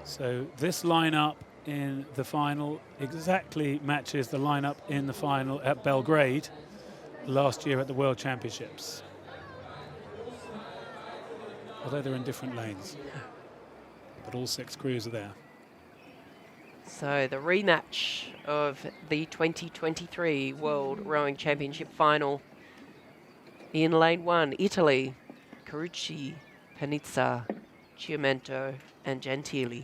So this lineup in the final exactly matches the lineup in the final at Belgrade last year at the World Championships. Although they're in different lanes, but all 6 crews are there. So the rematch of the 2023 World Rowing Championship final. In lane 1, Italy, Carucci, Panizza, Chiumento and Gentili.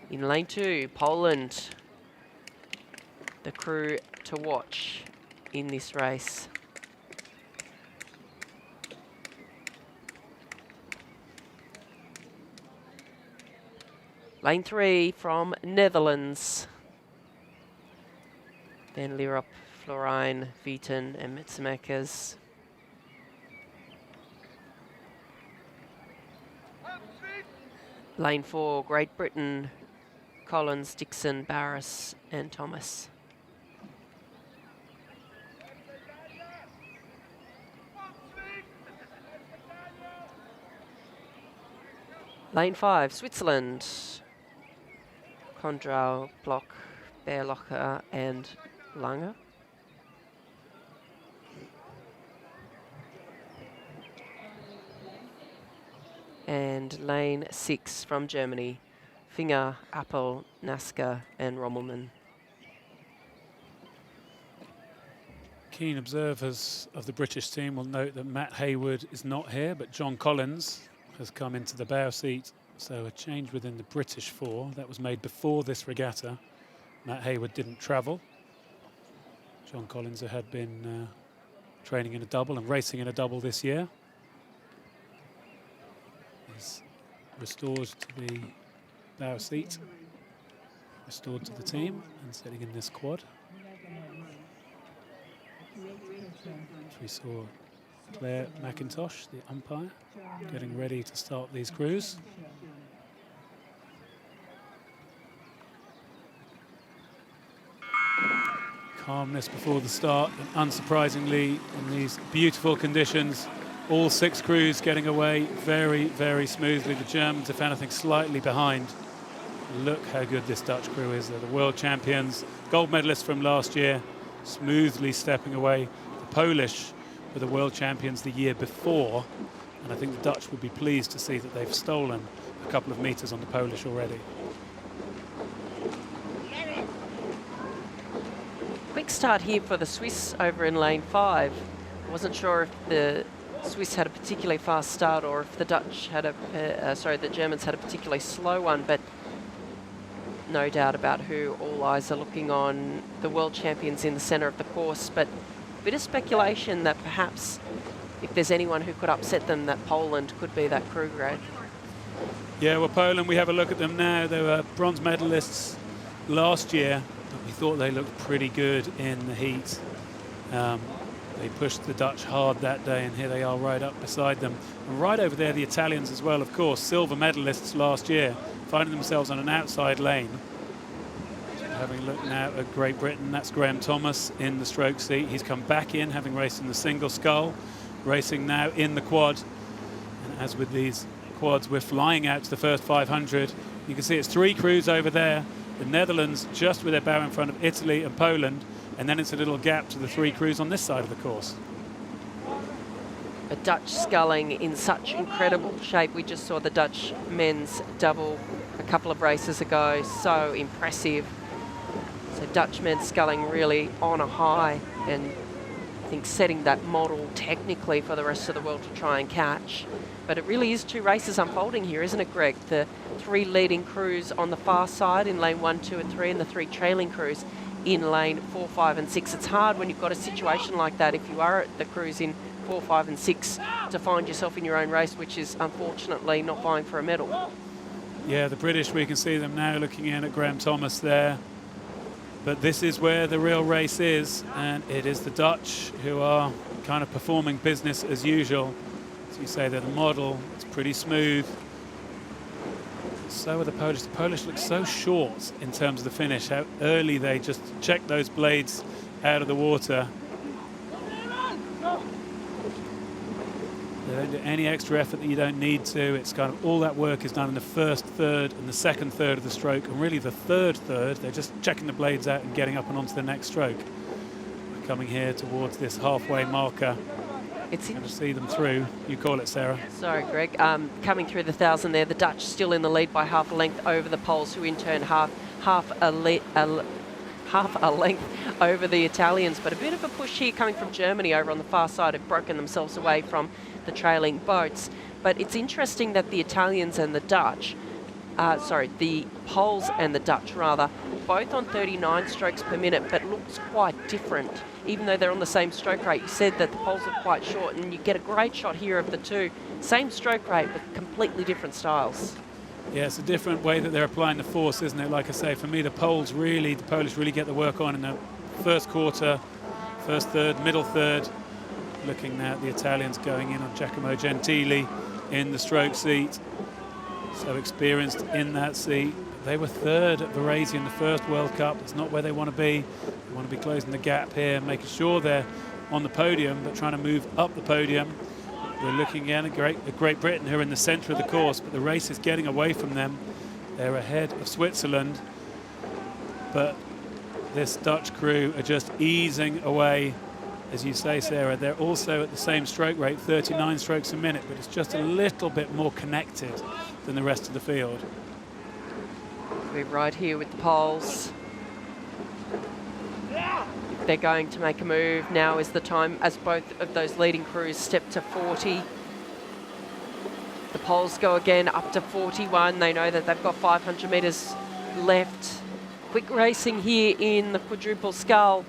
In lane 2, Poland, the crew to watch in this race. Lane 3 from Netherlands. Van Lierop, Florijn, Vieten and Metzemakers. Lane 4, Great Britain, Collins, Dixon, Barris and Thomas. Lane 5, Switzerland, Kondrau, Block, Beerlocher and Lange. And lane 6 from Germany, Finger, Appel, Nasker and Rommelmann. Keen observers of the British team will note that Matt Hayward is not here, but John Collins has come into the bow seat. So a change within the British 4. That was made before this regatta. Matt Hayward didn't travel. John Collins had been training in a double and racing in a double this year. He's restored to the bow seat, restored to the team and sitting in this quad. We saw Claire McIntosh, the umpire, getting ready to start these crews. Calmness before the start, and unsurprisingly, in these beautiful conditions, all 6 crews getting away very, very smoothly. The Germans, if anything, slightly behind. Look how good this Dutch crew is. They're the world champions, gold medalists from last year, smoothly stepping away. The Polish were the world champions the year before, and I think the Dutch would be pleased to see that they've stolen a couple of meters on the Polish already. Quick start here for the Swiss over in lane 5. I wasn't sure if the Swiss had a particularly fast start or if the Dutch had the Germans had a particularly slow one, but no doubt about who all eyes are looking on, the world champions in the centre of the course, but a bit of speculation that perhaps if there's anyone who could upset them, that Poland could be that crew grade. Yeah, well, Poland, we have a look at them now. They were bronze medalists last year, but we thought they looked pretty good in the heat. They pushed the Dutch hard that day, and here they are right up beside them. And right over there, the Italians as well, of course, silver medalists last year, finding themselves on an outside lane. So having a look now at Great Britain, that's Graham Thomas in the stroke seat. He's come back in, having raced in the single scull, racing now in the quad. And as with these quads, we're flying out to the first 500. You can see it's 3 crews over there. The Netherlands just with their bow in front of Italy and Poland. And then it's a little gap to the 3 crews on this side of the course. A Dutch sculling in such incredible shape. We just saw the Dutch men's double a couple of races ago. So impressive. So Dutch men's sculling really on a high, and I think setting that model technically for the rest of the world to try and catch. But it really is 2 races unfolding here, isn't it, Greg? The 3 leading crews on the far side in lane 1, 2 and 3, and the 3 trailing crews in lane 4, 5 and 6. It's hard when you've got a situation like that, if you are at the crews in 4, 5 and 6, to find yourself in your own race, which is unfortunately not vying for a medal. Yeah, the British, we can see them now looking in at Graham Thomas there. But this is where the real race is, and it is the Dutch who are kind of performing business as usual. As you say, they're the model, it's pretty smooth. So are the Polish. The Polish look so short in terms of the finish, how early they just check those blades out of the water. Don't do any extra effort that you don't need to. It's kind of all that work is done in the first third and the second third of the stroke, and really the third third, they're just checking the blades out and getting up and onto the next stroke. We're coming here towards this halfway marker. It's going to see them through. You call it, Sarah. Sorry, Greg. Coming through the 1,000 there, the Dutch still in the lead by half a length over the Poles, who in turn half a length over the Italians. But a bit of a push here coming from Germany over on the far side, have broken themselves away from the trailing boats. But it's interesting that the Italians and the Dutch, the Poles and the Dutch rather, both on 39 strokes per minute, but looks quite different. Even though they're on the same stroke rate, you said that the Poles are quite short, and you get a great shot here of the two. Same stroke rate, but completely different styles. Yeah, it's a different way that they're applying the force, isn't it? Like I say, for me, the Polish really get the work on in the first quarter, first third, middle third. Looking now at the Italians going in on Giacomo Gentili in the stroke seat. So experienced in that seat. They were third at Varese in the first World Cup. It's not where they want to be. They want to be closing the gap here, making sure they're on the podium, but trying to move up the podium. We're looking again at Great Britain, who are in the centre of the course, but the race is getting away from them. They're ahead of Switzerland, but this Dutch crew are just easing away. As you say, Sarah, they're also at the same stroke rate, 39 strokes a minute, but it's just a little bit more connected than the rest of the field. We're right here with the Poles. They're going to make a move. Now is the time as both of those leading crews step to 40. The Poles go again up to 41. They know that they've got 500 metres left. Quick racing here in the quadruple scull.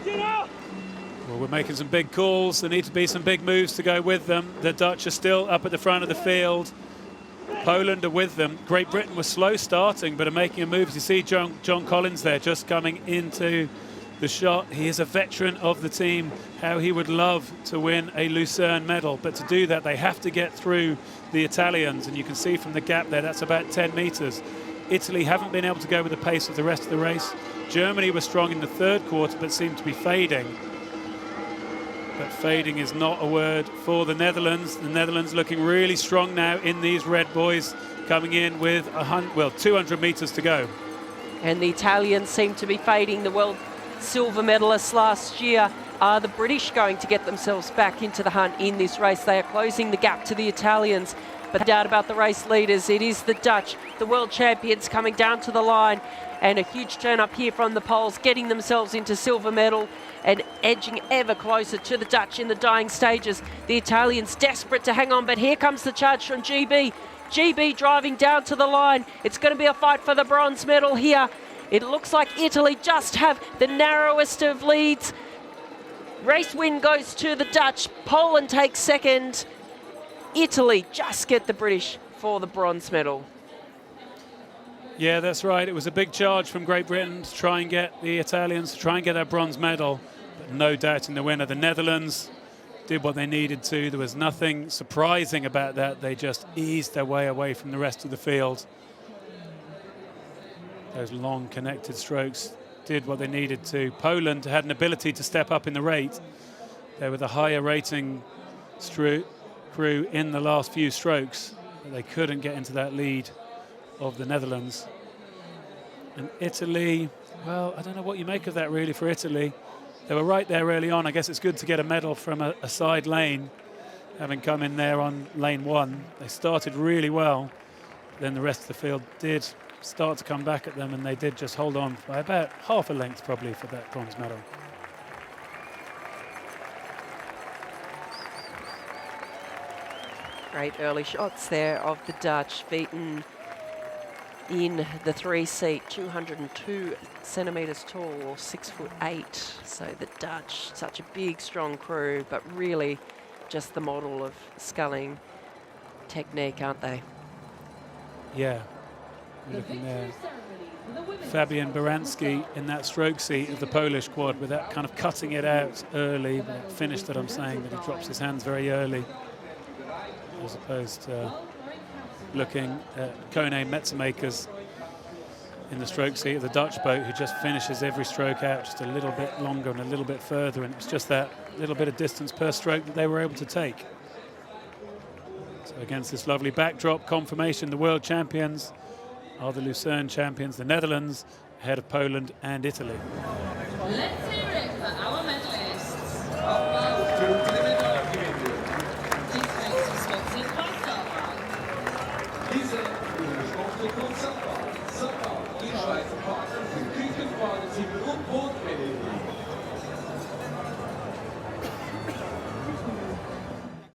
Well, we're making some big calls. There need to be some big moves to go with them. The Dutch are still up at the front of the field. Poland are with them. Great Britain was slow starting, but are making a move. You see John Collins there just coming into the shot. He is a veteran of the team. How he would love to win a Lucerne medal. But to do that, they have to get through the Italians. And you can see from the gap there, that's about 10 metres. Italy haven't been able to go with the pace of the rest of the race. Germany was strong in the third quarter, but seemed to be fading. But fading is not a word for the Netherlands. The Netherlands looking really strong now in these red boys, coming in with 200 metres to go. And the Italians seem to be fading. The world silver medalists last year. Are the British going to get themselves back into the hunt in this race? They are closing the gap to the Italians. But no doubt about the race leaders, it is the Dutch, the world champions, coming down to the line. And a huge turn up here from the Poles, getting themselves into silver medal and edging ever closer to the Dutch in the dying stages. The Italians desperate to hang on, but here comes the charge from GB. GB driving down to the line. It's going to be a fight for the bronze medal here. It looks like Italy just have the narrowest of leads. Race win goes to the Dutch. Poland takes second. Italy just get the British for the bronze medal. Yeah, that's right. It was a big charge from Great Britain to try and get the Italians, to try and get that bronze medal. But no doubt in the winner. The Netherlands did what they needed to. There was nothing surprising about that. They just eased their way away from the rest of the field. Those long connected strokes did what they needed to. Poland had an ability to step up in the rate. They were the higher rating crew in the last few strokes, but they couldn't get into that lead of the Netherlands. And Italy, well, I don't know what you make of that really for Italy. They were right there early on. I guess it's good to get a medal from a side lane, having come in there on lane one. They started really well. Then the rest of the field did start to come back at them, and they did just hold on by about half a length probably for that bronze medal. Great early shots there of the Dutch, beaten in the 3-seat, 202 centimetres tall, or 6'8". So the Dutch, such a big, strong crew, but really just the model of sculling technique, aren't they? Yeah, looking there. Fabian Baranski in that stroke seat of the Polish quad, with that kind of cutting it out early, but that finish that I'm saying, that he drops his hands very early, as opposed to looking at Kone Metzemakers in the stroke seat of the Dutch boat who just finishes every stroke out just a little bit longer and a little bit further, and it's just that little bit of distance per stroke that they were able to take. So against this lovely backdrop, confirmation the world champions are the Lucerne champions, the Netherlands, ahead of Poland and Italy. Let's hear it for our medalists.